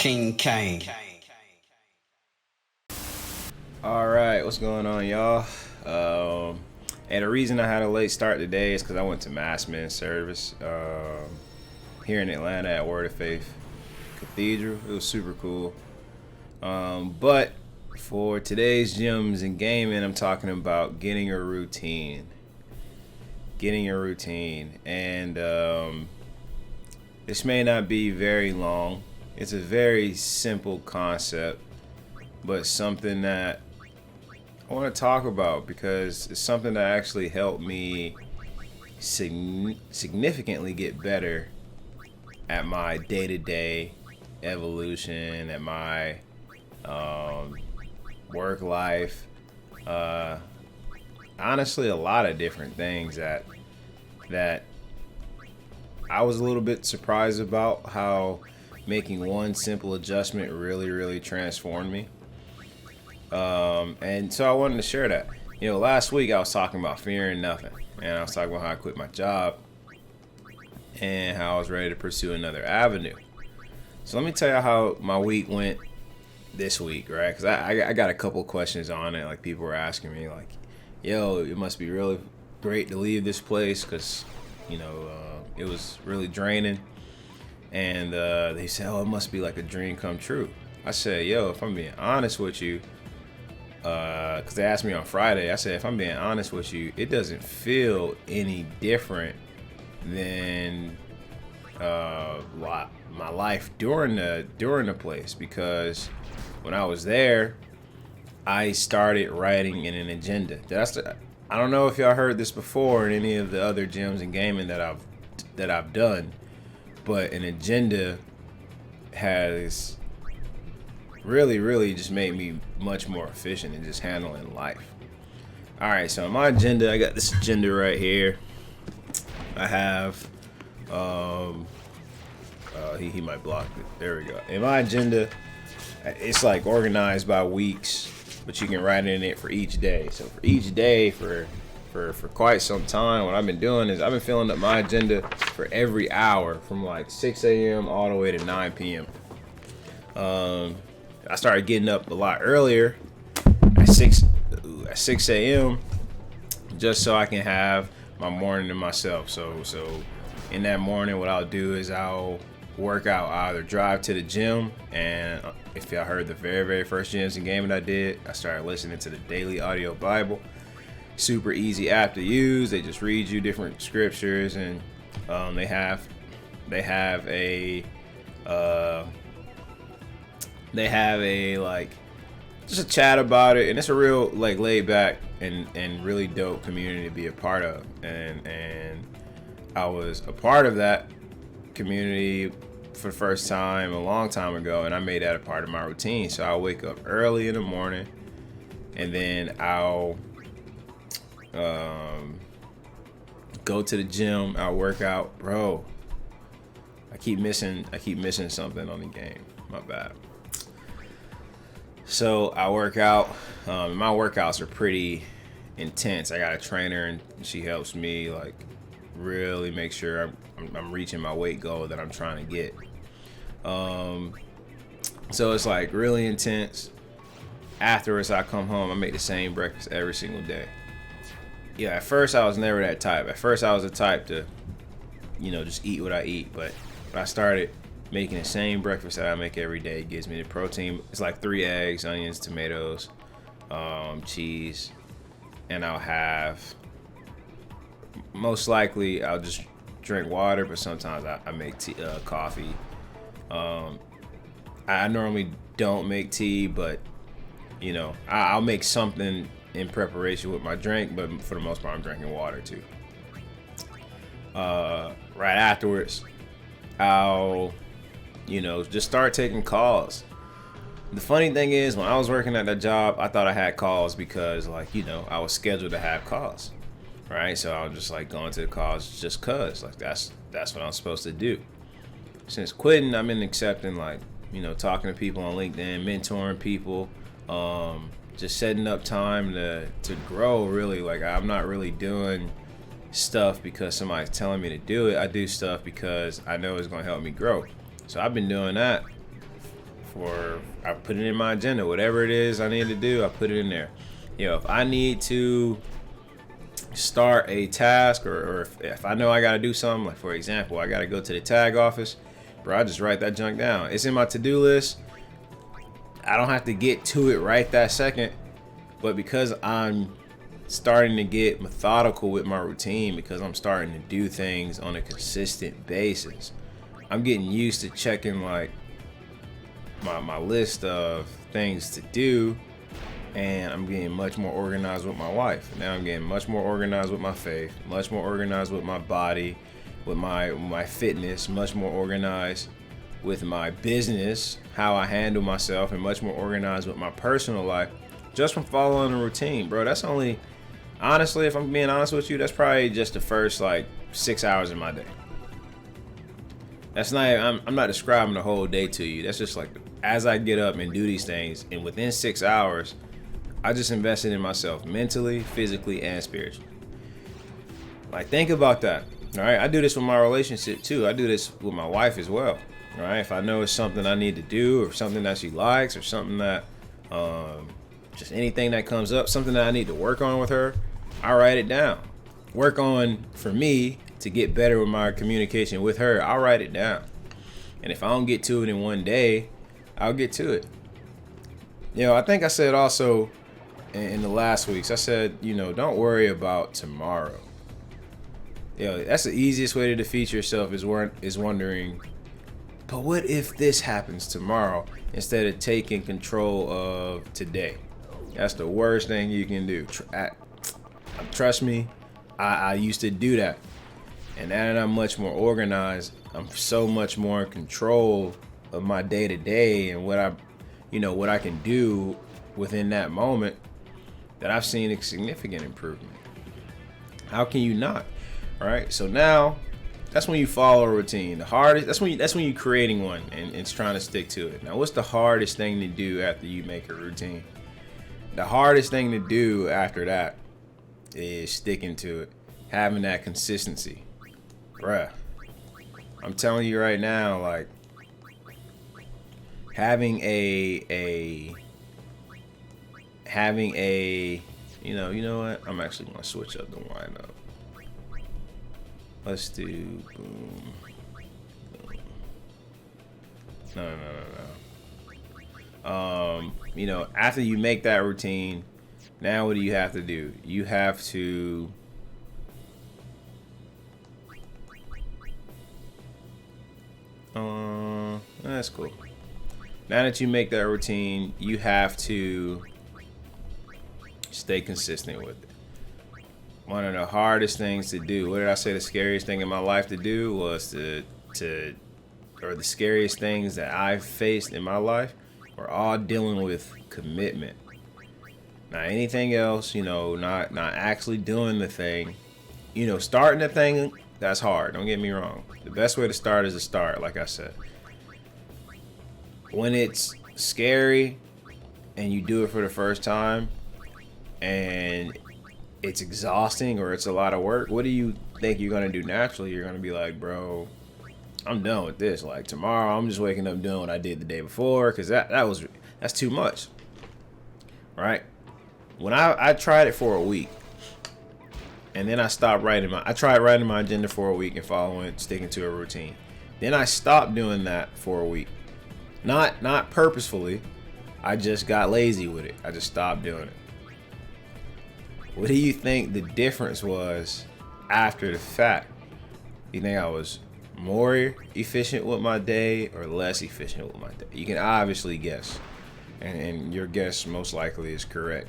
Kingcayne. All right, what's going on, y'all? And the reason I had a late start today is because I went to Mass Men service here in Atlanta at Word of Faith Cathedral. It was super cool. But for today's gyms and gaming, I'm talking about getting a routine. And this may not be very long. It's a very simple concept, but something that I want to talk about because it's something that actually helped me significantly get better at my day-to-day evolution, at my work life. Honestly, a lot of different things that I was a little bit surprised about how making one simple adjustment really transformed me. And so I wanted to share that. Last week I was talking about fearing nothing, and I was talking about how I quit my job and how I was ready to pursue another avenue. So let me tell you how my week went this week, right? Because I got a couple questions on it. Like, people were asking me, like, yo, it must be really great to leave this place because, it was really draining. And they said, oh, it must be like a dream come true. I said, yo, if I'm being honest with you, because they asked me on Friday, I said, if I'm being honest with you, it doesn't feel any different than my life during the place, because when I was there, I started writing in an agenda. I don't know if y'all heard this before in any of the other gyms and gaming that I've done, but an agenda has really just made me much more efficient in just handling life. All right, so in my agenda, I got this agenda right here. I have he might block it. There we go. In my agenda, it's like organized by weeks, but you can write in it for each day. So for each day, for quite some time, what I've been doing is I've been filling up my agenda for every hour from like 6 a.m. all the way to 9 p.m. I started getting up a lot earlier at 6 a.m. just so I can have my morning to myself. So in that morning, what I'll do is I'll work out. I'll either drive to the gym, and if y'all heard the very first gyms and gaming I did, I started listening to the Daily Audio Bible. Super easy app to use. They just read you different scriptures, and they have a like just a chat about it, and it's a real like laid back and really dope community to be a part of. And I was a part of that community for the first time a long time ago, and I made that a part of my routine. So I'll wake up early in the morning, and then I'll go to the gym. I'll work out. Bro, I keep missing something on the game. My bad. So I work out. My workouts are pretty intense. I got a trainer, and she helps me like really make sure I'm reaching my weight goal that I'm trying to get. So it's like really intense. Afterwards, I come home. I make the same breakfast every single day. Yeah, at first I was never that type. At first I was the type to, just eat what I eat. But when I started making the same breakfast that I make every day, it gives me the protein. It's like 3 eggs, onions, tomatoes, cheese, and I'll have, most likely I'll just drink water, but sometimes I make tea, coffee. I normally don't make tea, but I'll make something in preparation with my drink, but for the most part I'm drinking water too. Right afterwards, I'll just start taking calls. The funny thing is, when I was working at that job, I thought I had calls because I was scheduled to have calls, right? So I was just like going to the calls just cause that's what I'm supposed to do. Since quitting, I've been accepting talking to people on LinkedIn, mentoring people, just setting up time to grow. Really, I'm not really doing stuff because somebody's telling me to do it. I do stuff because I know it's going to help me grow. So I've been doing that I put it in my agenda. Whatever it is I need to do, I put it in there. If I need to start a task, or if I know I got to do something, like for example, I got to go to the tag office, bro, I just write that junk down. It's in my to-do list. I don't have to get to it right that second, but because I'm starting to get methodical with my routine, because I'm starting to do things on a consistent basis, I'm getting used to checking like my list of things to do, and I'm getting much more organized with my wife. Now I'm getting much more organized with my faith, much more organized with my body, with my fitness, much more organized with my business, how I handle myself, and much more organized with my personal life, just from following a routine, bro. That's only, honestly, if I'm being honest with you, that's probably just the first like 6 hours of my day. That's not, I'm not describing the whole day to you. That's just like, as I get up and do these things, and within 6 hours, I just invested in myself mentally, physically, and spiritually. Like, think about that. All right, I do this with my relationship too. I do this with my wife as well. All right, if I know it's something I need to do, or something that she likes, or something that, just anything that comes up, something that I need to work on with her, I write it down. Work on, for me, to get better with my communication with her, I'll write it down. And if I don't get to it in one day, I'll get to it. I think I said also in the last weeks, I said, don't worry about tomorrow. That's the easiest way to defeat yourself, is wondering, but what if this happens tomorrow, instead of taking control of today. That's the worst thing you can do. Trust me, I used to do that. And now that I'm much more organized, I'm so much more in control of my day to day and what I can do within that moment, that I've seen a significant improvement. How can you not? All right. So now that's when you follow a routine. The hardest, that's when you're creating one and it's trying to stick to it. Now, what's the hardest thing to do after you make a routine? The hardest thing to do after that is sticking to it, having that consistency. Bruh, I'm telling you right now, like, having a you know what? I'm actually gonna switch up the lineup. Let's do boom. No. After you make that routine, now what do you have to do? You have to that's cool. Now that you make that routine, you have to stay consistent with it. One of the hardest things to do, what did I say the scariest thing in my life to do was or the scariest things that I've faced in my life were all dealing with commitment. Now, anything else, not actually doing the thing, starting the thing, that's hard. Don't get me wrong. The best way to start is to start, like I said. When it's scary and you do it for the first time and it's exhausting or it's a lot of work, what do you think you're going to do naturally? You're going to be like, bro, I'm done with this. Like, tomorrow I'm just waking up doing what I did the day before, because that's too much. Right? When I tried it for a week, and then I tried writing my agenda for a week and sticking to a routine. Then I stopped doing that for a week. Not purposefully. I just got lazy with it. I just stopped doing it. What do you think the difference was after the fact? You think I was more efficient with my day or less efficient with my day? You can obviously guess, and your guess most likely is correct.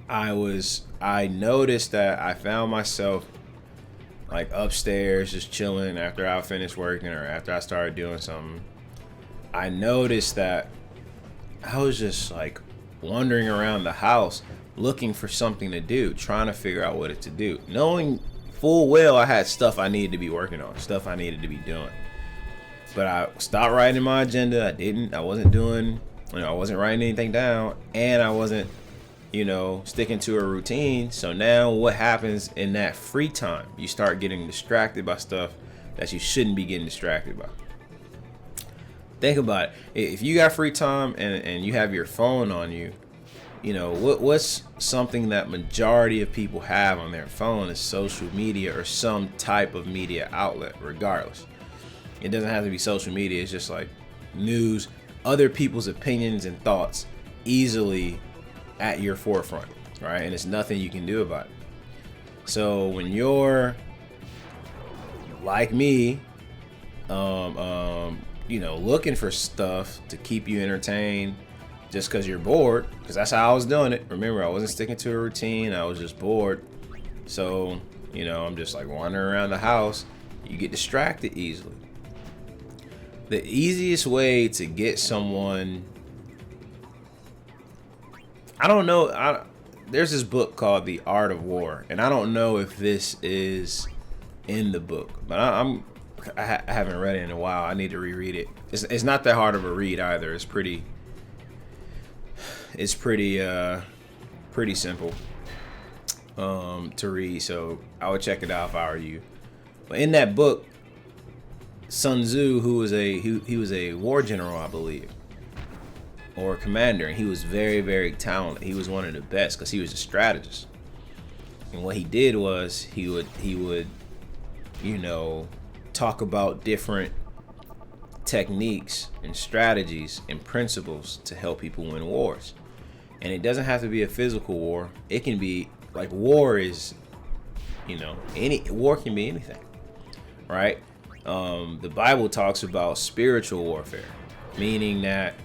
I noticed that I found myself like upstairs just chilling after I finished working or after I started doing something. I noticed that I was just like wandering around the house looking for something to do, trying to figure out what to do, knowing full well I had stuff I needed to be working on, stuff I needed to be doing. But I stopped writing my agenda. I wasn't writing anything down, and I wasn't, sticking to a routine. So now what happens in that free time? You start getting distracted by stuff that you shouldn't be getting distracted by. Think about it. If you got free time and you have your phone on you, you know, what's something that majority of people have on their phone is social media or some type of media outlet, regardless. It doesn't have to be social media. It's just like news, other people's opinions and thoughts easily at your forefront, right? And it's nothing you can do about it. So when you're like me, you know, looking for stuff to keep you entertained just because you're bored, because that's how I was doing it. Remember, I wasn't sticking to a routine. I was just bored. So, you know, I'm just like wandering around the house. You get distracted easily. The easiest way to get someone, I don't know, there's this book called The Art of War, and I don't know if this is in the book, but I haven't read it in a while. I need to reread it. It's not that hard of a read either. It's pretty simple to read. So I would check it out if I were you. But in that book, Sun Tzu, who was a war general, I believe, or a commander, and he was very, very talented. He was one of the best because he was a strategist. And what he did was he would you know, talk about different techniques and strategies and principles to help people win wars. And it doesn't have to be a physical war. It can be like war is, you know, any war can be anything, right? The Bible talks about spiritual warfare, meaning that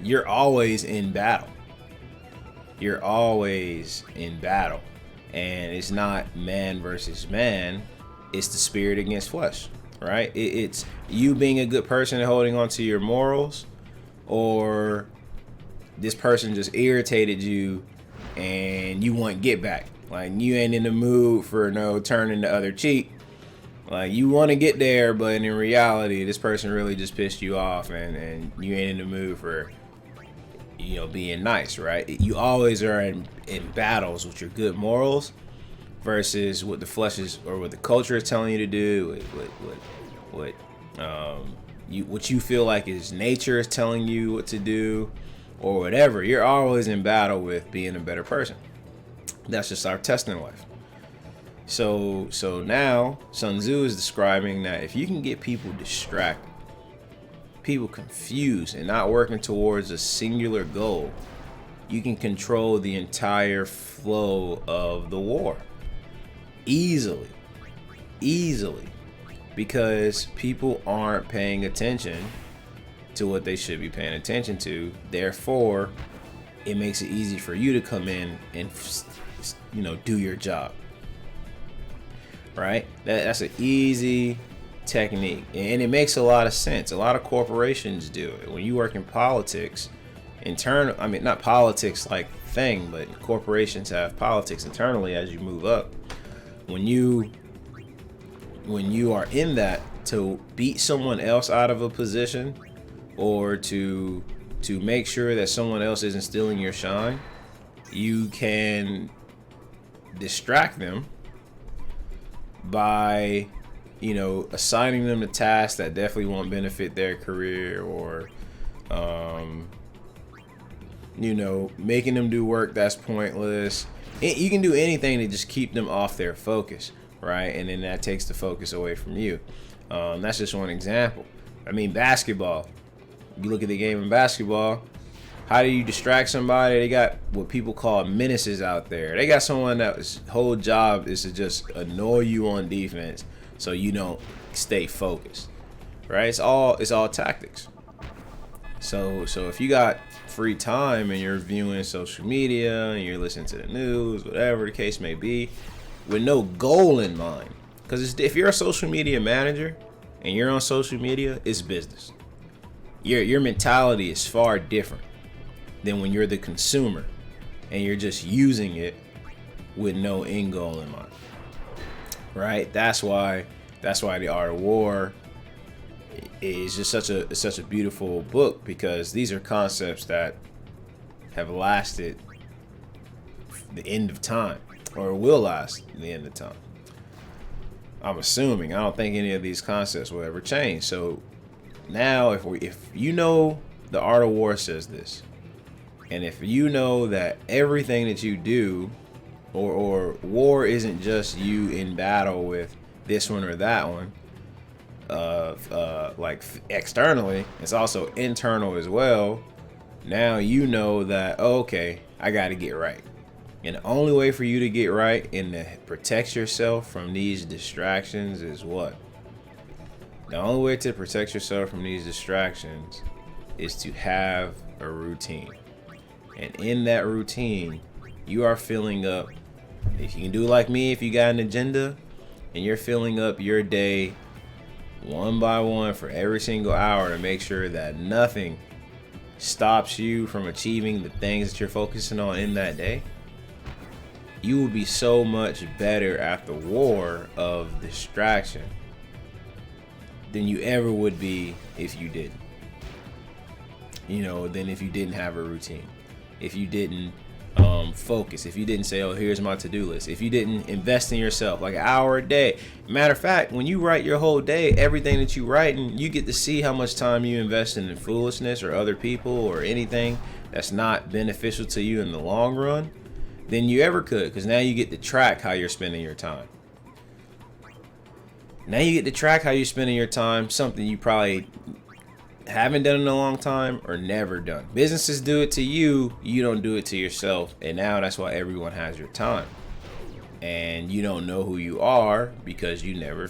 you're always in battle. You're always in battle. And it's not man versus man. It's the spirit against flesh, right? It's you being a good person and holding on to your morals, or this person just irritated you and you want get back. Like you ain't in the mood for no turning the other cheek. Like you want to get there, but in reality, this person really just pissed you off, and you ain't in the mood for, you know, being nice, right? You always are in battles with your good morals versus what the flesh is or what the culture is telling you to do, what you feel like is nature is telling you what to do, or whatever. You're always in battle with being a better person. That's just our test in life. So now Sun Tzu is describing that if you can get people distracted, people confused, and not working towards a singular goal, you can control the entire flow of the war easily, because people aren't paying attention to what they should be paying attention to. Therefore, it makes it easy for you to come in and, you know, do your job, right? That's an easy technique, and it makes a lot of sense. A lot of corporations do it. When you work in politics, not politics like thing, but corporations have politics internally as you move up. When you are in that, to beat someone else out of a position, or to make sure that someone else isn't stealing your shine, you can distract them by, you know, assigning them to tasks that definitely won't benefit their career, or you know, making them do work that's pointless. You can do anything to just keep them off their focus, right? And then that takes the focus away from you. That's just one example. I mean, basketball. You look at the game in basketball, how do you distract somebody? They got what people call menaces out there. They got someone that's whole job is to just annoy you on defense so you don't stay focused, right? It's all tactics. So if you got free time and you're viewing social media and you're listening to the news, whatever the case may be, with no goal in mind, because if you're a social media manager and you're on social media, it's business. Your mentality is far different than when you're the consumer and you're just using it with no end goal in mind, right? That's why The Art of War is just such a beautiful book, because these are concepts that have lasted the end of time, or will last the end of time. I'm assuming. I don't think any of these concepts will ever change. So now, if you know the art of war says this, and if you know that everything that you do, or war isn't just you in battle with this one or that one, like externally, it's also internal as well. Now you know that, oh, okay, I got to get right. And the only way for you to get right and to protect yourself from these distractions is what? The only way to protect yourself from these distractions is to have a routine. And in that routine, you are filling up, if you can do like me, if you got an agenda and you're filling up your day one by one for every single hour to make sure that nothing stops you from achieving the things that you're focusing on in that day, you will be so much better at the war of distraction than you ever would be if you didn't. Than if you didn't have a routine. If you didn't focus. If you didn't say, oh, here's my to-do list. If you didn't invest in yourself like an hour a day. Matter of fact, when you write your whole day, everything that you write, and you get to see how much time you invest in foolishness or other people or anything that's not beneficial to you in the long run than you ever could, because now you get to track how you're spending your time. Now you get to track how you're spending your time, something you probably haven't done in a long time or never done. Businesses do it to you, you don't do it to yourself, and now that's why everyone has your time. And you don't know who you are because you never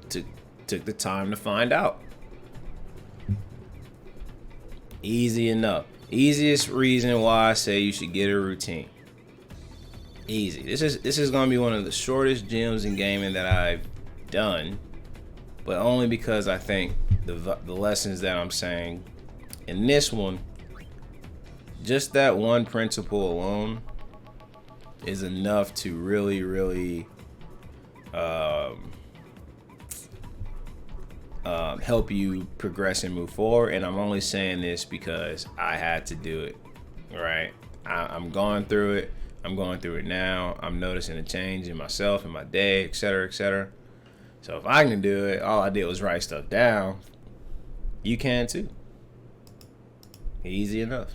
took the time to find out. Easy enough. Easiest reason why I say you should get a routine. Easy. This is going to be one of the shortest gyms in gaming that I've done, but only because I think the lessons that I'm saying in this one, just that one principle alone is enough to really, really help you progress and move forward. And I'm only saying this because I had to do it, right? I'm going through it. I'm going through it now. I'm noticing a change in myself, in my day, etc., etc. So if I can do it, all I did was write stuff down. You can too. Easy enough.